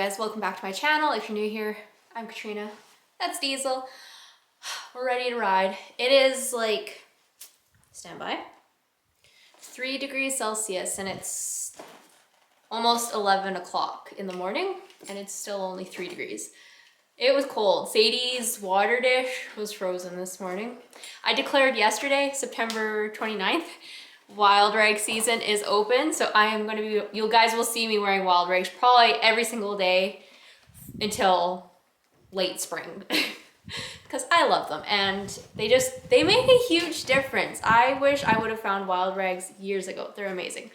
guys, welcome back to my channel. If you're new here, I'm Katrina. That's Diesel. We're ready to ride. It is like, stand by, 3 degrees Celsius and it's almost 11 o'clock in the morning and it's still only 3 degrees. It was cold. Sadie's water dish was frozen this morning. I declared yesterday, September 29th, wild rag season is open. So I am going to be, you guys will see me wearing wild rags probably every single day until late spring because I love them and they make a huge difference. I wish I would have found wild rags years ago. They're amazing.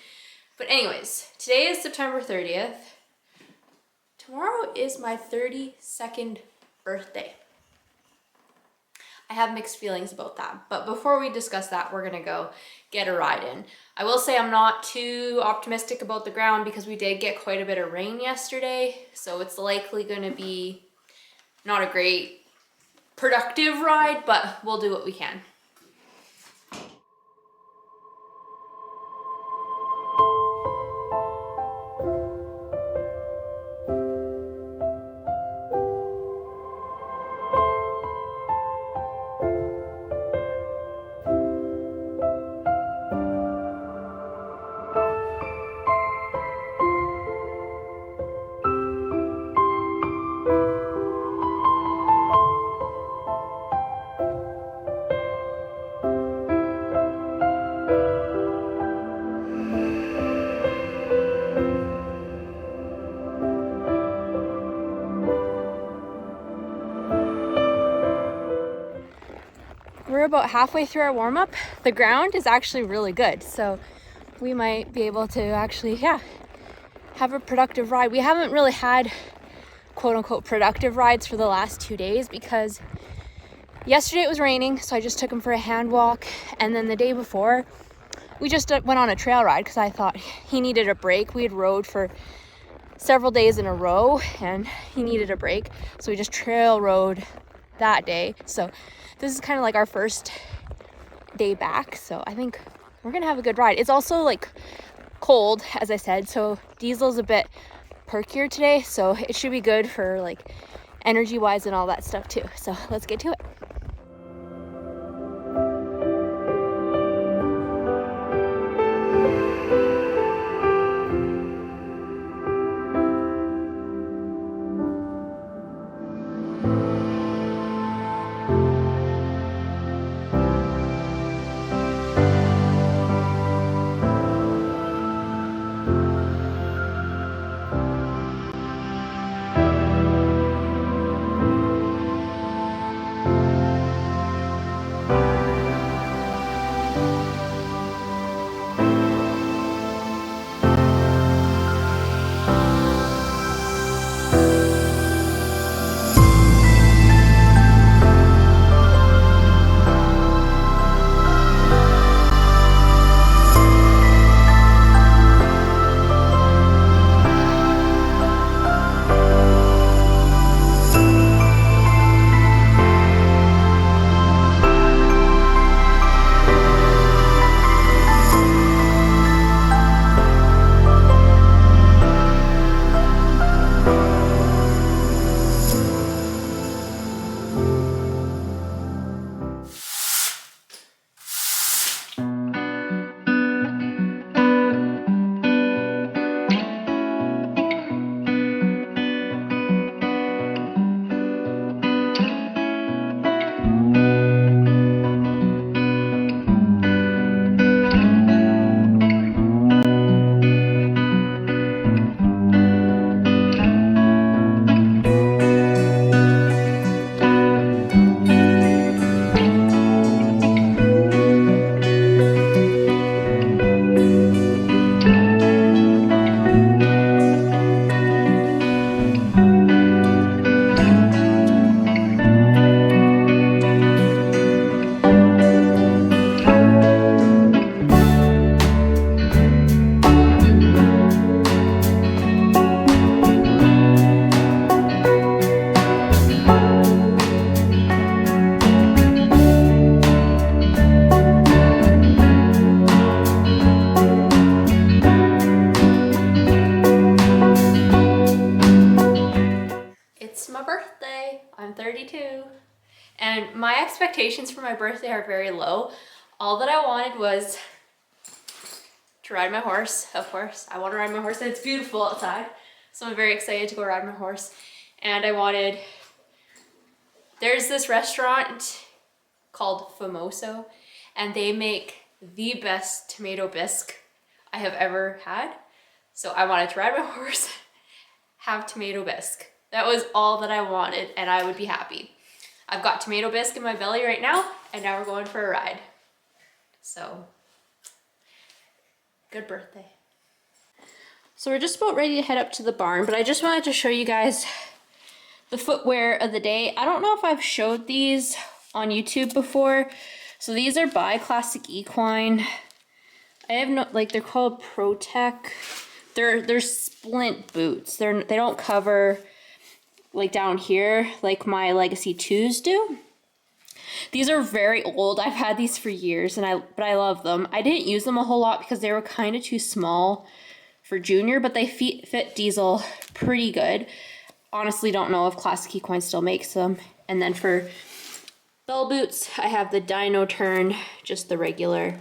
But anyways, today is September 30th. Tomorrow is my 32nd birthday. I have mixed feelings about that, but before we discuss that, we're gonna go get a ride in. I will say I'm not too optimistic about the ground because we did get quite a bit of rain yesterday, so it's likely gonna be not a great productive ride, but we'll do what we can. We're about halfway through our warm-up. The ground is actually really good, so we might be able to actually, have a productive ride. We haven't really had quote-unquote productive rides for the last 2 days because yesterday it was raining, so I just took him for a hand walk, and then the day before we just went on a trail ride because I thought he needed a break. We had rode for several days in a row and he needed a break, so we just trail rode that day. So this is kind of like our first day back, so I think we're gonna have a good ride. It's also like cold, as I said, so Diesel's a bit perkier today, so it should be good for like energy wise and all that stuff too. So let's get to it. I'm 32. And my expectations for my birthday are very low. All that I wanted was to ride my horse, of course. I want to ride my horse and it's beautiful outside. So I'm very excited to go ride my horse. And there's this restaurant called Famoso and they make the best tomato bisque I have ever had. So I wanted to ride my horse, have tomato bisque. That was all that I wanted and I would be happy. I've got tomato bisque in my belly right now and now we're going for a ride. So, good birthday. So we're just about ready to head up to the barn, but I just wanted to show you guys the footwear of the day. I don't know if I've showed these on YouTube before. So these are by Classic Equine. I have no, like they're called Protec. They're splint boots. They don't cover like down here like my Legacy 2s do. These are very old. I've had these for years but I love them. I didn't use them a whole lot because they were kind of too small for Junior, but they fit Diesel pretty good. Honestly don't know if Classic Equine still makes them. And then for bell boots, I have the Dino Turn, just the regular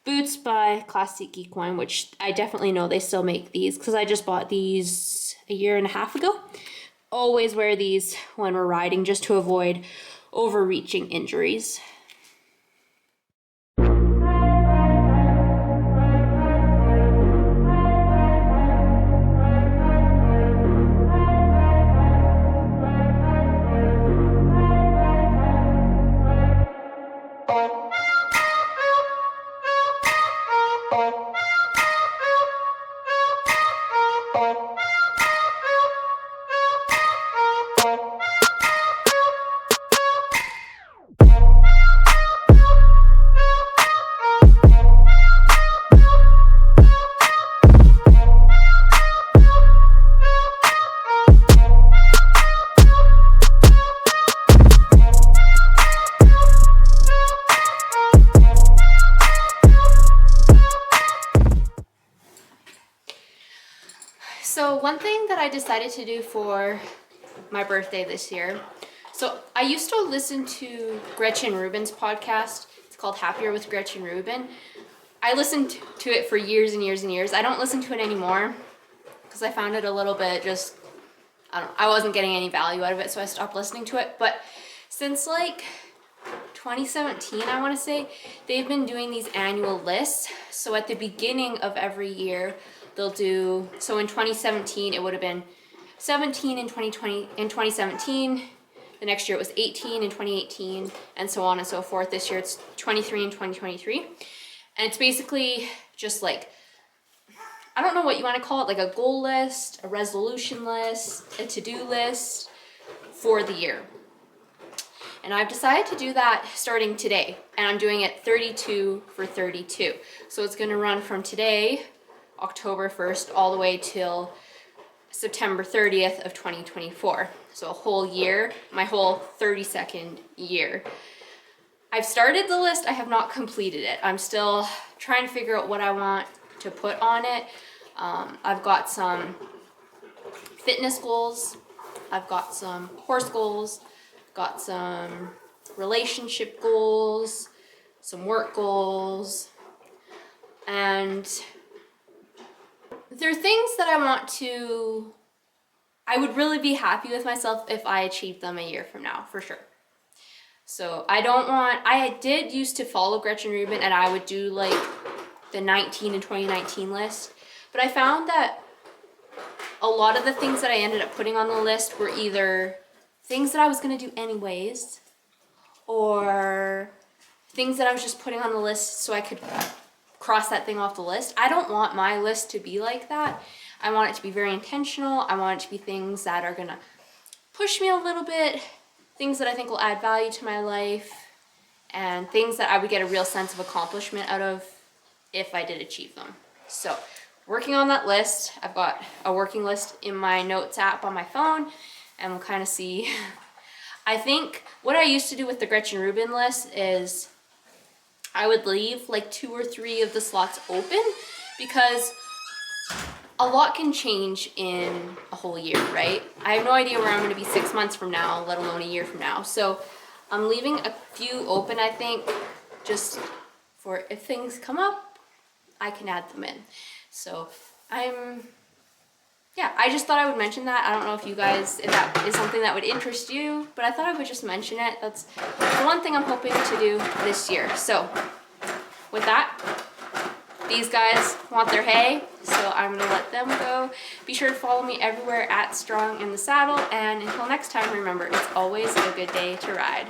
boots by Classic Equine, which I definitely know they still make these because I just bought these a year and a half ago. Always wear these when we're riding just to avoid overreaching injuries. So one thing that I decided to do for my birthday this year, so I used to listen to Gretchen Rubin's podcast. It's called Happier with Gretchen Rubin. I listened to it for years and years and years. I don't listen to it anymore because I found it a little bit just, I wasn't getting any value out of it, so I stopped listening to it. But since like 2017, I want to say, they've been doing these annual lists. So at the beginning of every year, they'll do, so in 2017, it would have been 17 in 2020, in 2017, the next year it was 18 in 2018, and so on and so forth. This year it's 23 in 2023. And it's basically just like, I don't know what you want to call it, like a goal list, a resolution list, a to-do list for the year. And I've decided to do that starting today, and I'm doing it 32 for 32. So it's going to run from today, October 1st, all the way till September 30th of 2024. So a whole year, my whole 32nd year. I've started the list, I have not completed it. I'm still trying to figure out what I want to put on it. I've got some fitness goals, I've got some horse goals, got some relationship goals, some work goals, and there are things that I would really be happy with myself if I achieved them a year from now, for sure. So I did used to follow Gretchen Rubin and I would do like the 19 and 2019 list, but I found that a lot of the things that I ended up putting on the list were either things that I was going to do anyways, or things that I was just putting on the list so I could cross that thing off the list. I don't want my list to be like that. I want it to be very intentional. I want it to be things that are going to push me a little bit, things that I think will add value to my life, and things that I would get a real sense of accomplishment out of if I did achieve them. So, working on that list. I've got a working list in my notes app on my phone, and we'll kind of see. I think what I used to do with the Gretchen Rubin list is I would leave like 2 or 3 of the slots open, because a lot can change in a whole year, right? I have no idea where I'm gonna be 6 months from now, let alone a year from now. So I'm leaving a few open, I think, just for if things come up, I can add them in. So yeah, I just thought I would mention that. I don't know if you guys, if that is something that would interest you, but I thought I would just mention it. That's the one thing I'm hoping to do this year. So with that, these guys want their hay, so I'm gonna let them go. Be sure to follow me everywhere at Strong in the Saddle, and until next time, remember, it's always a good day to ride.